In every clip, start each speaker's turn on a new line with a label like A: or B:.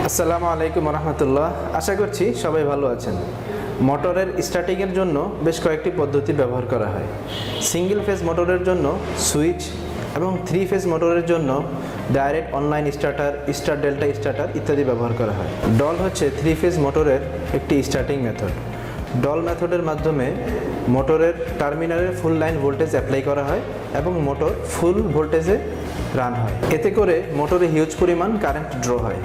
A: আসসালামু আলাইকুম রহমতুল্লাহ। আশা করছি সবাই ভালো আছেন। মোটরের স্টার্টিংয়ের জন্য বেশ কয়েকটি পদ্ধতি ব্যবহার করা হয়। সিঙ্গেল ফেজ মোটরের জন্য সুইচ এবং 3 ফেজ মোটরের জন্য direct online starter, star delta starter ইত্যাদি ব্যবহার করা হয়। ডল হচ্ছে 3 ফেজ মোটরের একটি স্টার্টিং মেথড। ডল মেথডের মাধ্যমে মোটরের টার্মিনালে ফুল লাইন ভোল্টেজ অ্যাপ্লাই করা হয় এবং মোটর ফুল ভোল্টেজে রান হয়। এতে করে মোটরে হিউজ পরিমাণ কারেন্ট ড্র হয়।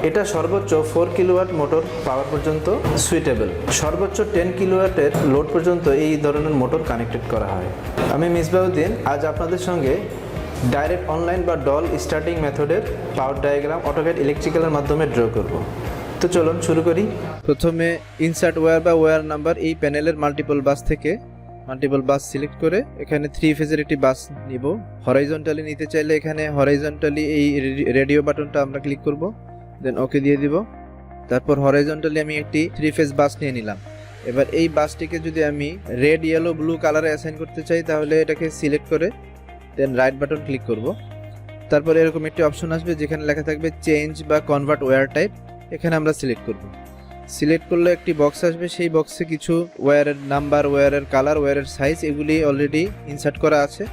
A: এটা সর্বোচ্চ 4 কিলোওয়াট মোটর পাওয়ার পর্যন্ত সুইটেবল। সর্বোচ্চ 10 কিলোওয়াটের লোড পর্যন্ত এই ধরনের মোটর কানেক্টেড করা হয়। আমি মিসবাউদ্দিন আজ আপনাদের সঙ্গে ডাইরেক্ট অনলাইন বা ডল স্টার্টিং মেথডের পাওয়ার ডায়াগ্রাম অটোক্যাড ইলেকট্রিক্যালের মাধ্যমে ড্র করব। তো চলুন শুরু করি। প্রথমে ইনসার্ট ওয়্যার বা ওয়্যার নাম্বার এই প্যানেলের মাল্টিপল বাস থেকে মাল্টিপল বাস সিলেক্ট করে এখানে 3 ফেজের একটি বাস নিব। হরাইজন্টালি নিতে চাইলে এখানে হরাইজন্টালি এই রেডিও বাটনটা আমরা ক্লিক করব, দেন ওকে দিয়ে দিব। তারপর হরাইজন্টালি আমি একটি 3 ফেজ বাস নিয়ে নিলাম। এবার এই বাসটিকে যদি আমি রেড, ইয়েলো, ব্লু কালারে অ্যাসাইন করতে চাই তাহলে এটাকে সিলেক্ট করে দেন রাইট বাটন ক্লিক করব। তারপর এরকম একটি অপশন আসবে যেখানে লেখা থাকবে চেঞ্জ বা কনভার্ট ওয়্যার টাইপ। এখানে আমরা সিলেক্ট করব। সিলেক্ট করলে একটি বক্স আসবে, সেই বক্সে কিছু ওয়্যারের নাম্বার, ওয়্যারের কালার, ওয়্যারের সাইজ এগুলি অলরেডি ইনসার্ট করা আছে।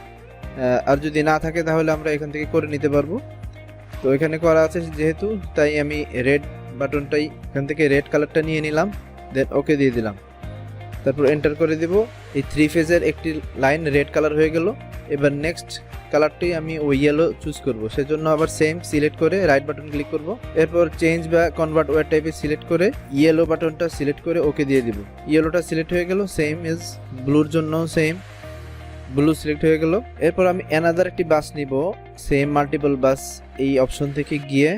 A: আর যদি না থাকে তাহলে আমরা এখান থেকে করে নিতে পারবো। তো এখানে করা আছে যেহেতু, তাই আমি রেড বাটনটাই এখান থেকে রেড কালারটা নিয়ে নিলাম, দেন ওকে দিয়ে দিলাম। তারপর এন্টার করে দেব। এই 3 ফেজের একটি লাইন রেড কালার হয়ে গেল। এবার নেক্সট কালারটি আমি ওই ইয়েলো চুজ করব, সেজন্য আবার সেম সিলেক্ট করে রাইট বাটন ক্লিক করব। এরপর চেঞ্জ বা কনভার্ট ওয়্যার টাইপে সিলেক্ট করে ইয়েলো বাটনটা সিলেক্ট করে ওকে দিয়ে দিব। ইয়েলোটা সিলেক্ট হয়ে গেল। সেম ইজ ব্লুর জন্য সেম, ব্লু সিলেক্ট হয়ে গেল। এরপর আমি অ্যানাদার একটি বাস নিব, সেম মাল্টিপল বাস এই অপশন থেকে গিয়ে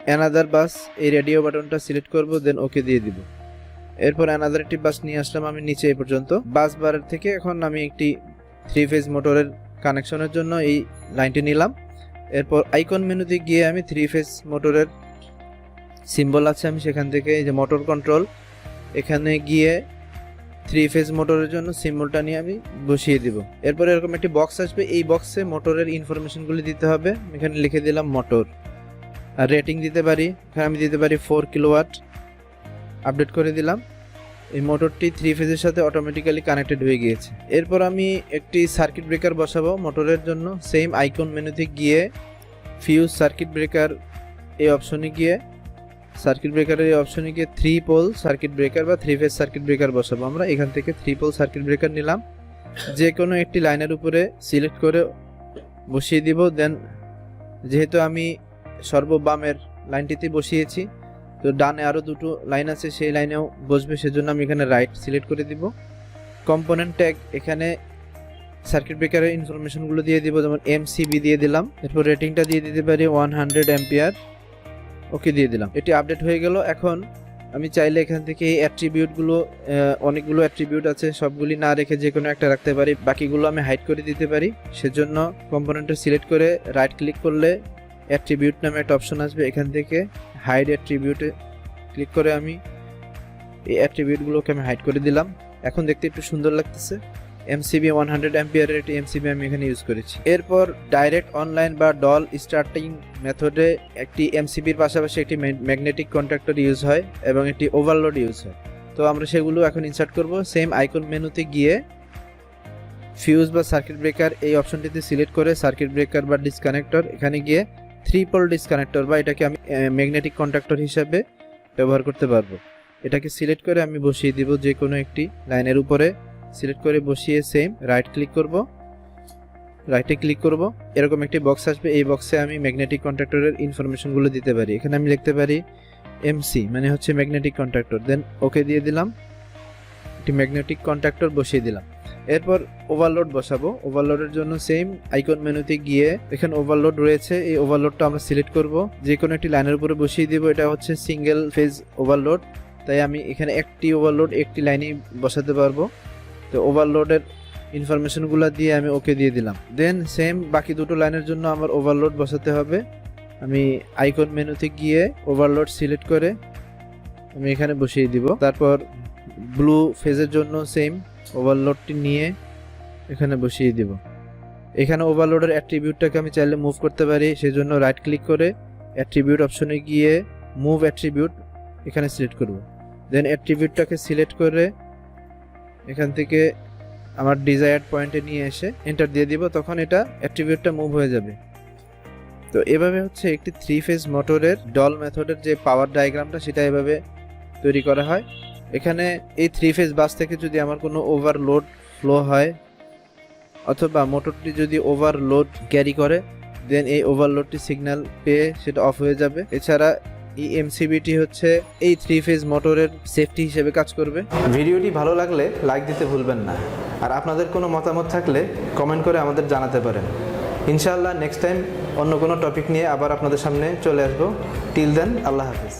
A: অ্যানাদার বাস এই রেডিও বাটনটা সিলেক্ট করব, দেন ওকে দিয়ে দিব। এরপর অ্যানাদার একটি বাস নিয়ে আসলাম আমি নিচে এই পর্যন্ত। বাস বারের থেকে এখন আমি একটি 3 ফেজ মোটরের কানেকশনের জন্য এই লাইনটি নিলাম। এরপর আইকন মেনুতে গিয়ে আমি 3 ফেজ মোটরের সিম্বল আছে, আমি সেখান থেকে এই যে মোটর কন্ট্রোল, এখানে গিয়ে 3 ফেজ মোটরের জন্য সিম্বলটা নিয়ে আমি বসিয়ে দিব। এরপর এরকম একটি বক্স আসবে, এই বক্সে মোটরের ইনফরমেশনগুলি দিতে হবে। এখানে লিখে দিলাম মোটর, আর রেটিং দিতে পারি, এখানে আমি দিতে পারি 4 কিলোওয়াট। আপডেট করে দিলাম। এই মোটরটি 3 ফেজের সাথে অটোমেটিক্যালি কানেক্টেড হয়ে গিয়েছে। এরপর আমি একটি সার্কিট ব্রেকার বসাবো মোটরের জন্য। সেম আইকন মেনুতে গিয়ে ফিউজ সার্কিট ব্রেকার এই অপশনে গিয়ে সার্কিট ব্রেকারের এই অপশনে গিয়ে 3 পোল সার্কিট ব্রেকার বা 3 ফেজ সার্কিট ব্রেকার বসাবো আমরা। এখান থেকে 3 পোল সার্কিট ব্রেকার নিলাম, যে কোনো একটি লাইনের উপরে সিলেক্ট করে বসিয়ে দিব। দেন যেহেতু আমি সর্ববামের লাইনটিতে বসিয়েছি, তো ডানে আরও দুটো লাইন আছে, সেই লাইনেও বসবে, সেজন্য আমি এখানে রাইট সিলেক্ট করে দিব। কম্পোনেন্ট ট্যাগ এখানে সার্কিট ব্রেকারের ইনফরমেশনগুলো দিয়ে দিব, যেমন এমসিবি দিয়ে দিলাম। এরপর রেটিংটা দিয়ে দিতে পারি 100 অ্যাম্পিয়ার, ওকে দিয়ে দিলাম। এটি আপডেট হয়ে গেল। এখন আমি চাইলে এখান থেকে এই অ্যাট্রিবিউটগুলো, অনেকগুলো অ্যাট্রিবিউট আছে, সবগুলি না রেখে যে কোনো একটা রাখতে পারি, বাকিগুলো আমি হাইড করে দিতে পারি। সেজন্য কম্পোনেন্টটা সিলেক্ট করে রাইট ক্লিক করলে অ্যাট্রিবিউট নামে একটা অপশন আসবে, এখান থেকে হাইড অ্যাট্রিবিউটে ক্লিক করে আমি এই অ্যাট্রিবিউটগুলোকে আমি হাইড করে দিলাম। এখন দেখতে একটু সুন্দর লাগতেছে। এমসিবি 100 অ্যাম্পিয়ারের একটি এমসিবি আমি এখানে ইউজ করেছি। এরপর ডাইরেক্ট অনলাইন বা ডল স্টার্টিং মেথডে একটি এমসিবির পাশাপাশি একটি ম্যাগনেটিক কন্ট্যাক্টর ইউজ হয় এবং একটি ওভারলোড ইউজ হয়। তো আমরা সেগুলো এখন ইনসার্ট করব। সেম আইকন মেনুতে গিয়ে ফিউজ বা সার্কিট ব্রেকার এই অপশনটিতে সিলেক্ট করে সার্কিট ব্রেকার বা ডিসকানেক্টর, এখানে গিয়ে 3 পোল ডিসকানেক্টর বা এটাকে আমি ম্যাগনেটিক কন্ট্যাক্টর হিসাবে ব্যবহার করতে পারবো। এটাকে সিলেক্ট করে আমি বসিয়ে দিব যে কোনো একটি লাইনের উপরে সিলেক্ট করে বসিয়ে সেম রাইট ক্লিক করব, রাইটে ক্লিক করব। এরকম একটি বক্স আসবে, এই বক্সে আমি ম্যাগনেটিক কন্ট্যাক্টরের ইনফরমেশনগুলো দিতে পারি। এখানে আমি লিখতে পারি এমসি, মানে হচ্ছে ম্যাগনেটিক কন্ট্যাক্টর, দেন ওকে দিয়ে দিলাম। একটি ম্যাগনেটিক কন্ট্যাক্টর বসিয়ে দিলাম। এরপর ওভারলোড বসাবো। ওভারলোডের জন্য সেম আইকন মেনুতে গিয়ে এখানে ওভারলোড রয়েছে, এই ওভারলোডটা আমরা সিলেক্ট করব, যে কোনো একটি লাইনের উপরে বসিয়ে দিব। এটা হচ্ছে সিঙ্গেল ফেজ ওভারলোড, তাই আমি এখানে একটি ওভারলোড একটি লাইনেই বসাতে পারবো। তো ওভারলোডের ইনফরমেশনগুলো দিয়ে আমি ওকে দিয়ে দিলাম। দেন সেম বাকি দুটো লাইনের জন্য আমার ওভারলোড বসাতে হবে। আমি আইকন মেনুতে গিয়ে ওভারলোড সিলেক্ট করে আমি এখানে বসিয়ে দিব। তারপর ব্লু ফেজের জন্য সেম ওভারলোডটি নিয়ে এখানে বসিয়ে দিব। এখানে ওভারলোডের অ্যাট্রিবিউটটাকে আমি চাইলে মুভ করতে পারি, সেজন্য রাইট ক্লিক করে অ্যাট্রিবিউট অপশনে গিয়ে মুভ অ্যাট্রিবিউট এখানে সিলেক্ট করব। দেন অ্যাট্রিবিউটটাকে সিলেক্ট করে এখান থেকে আমার ডিজায়ার্ড পয়েন্টে নিয়ে এসে এন্টার দিয়ে দিব, তখন এটা অ্যাট্রিবিউটটা মুভ হয়ে যাবে। তো এভাবে হচ্ছে একটি 3 ফেজ মোটরের ডল মেথডের যে পাওয়ার ডায়াগ্রামটা সেটা এভাবে তৈরি করা হয়। এখানে এই 3 ফেজ বাস থেকে যদি আমার কোনো ওভারলোড ফ্লো হয় অথবা মোটরটি যদি ওভারলোড ক্যারি করে, দেন এই ওভারলোডটি সিগন্যাল পেয়ে সেটা অফ হয়ে যাবে। এছাড়া এই এমসিবিটি হচ্ছে এই 3 ফেজ মোটরের সেফটি হিসেবে কাজ করবে। ভিডিওটি ভালো লাগলে লাইক দিতে ভুলবেন না, আর আপনাদের কোনো মতামত থাকলে কমেন্ট করে আমাদের জানাতে পারেন। ইনশাআল্লাহ নেক্সট টাইম অন্য কোনো টপিক নিয়ে আবার আপনাদের সামনে চলে আসবো। টিল দেন, আল্লাহ হাফেজ।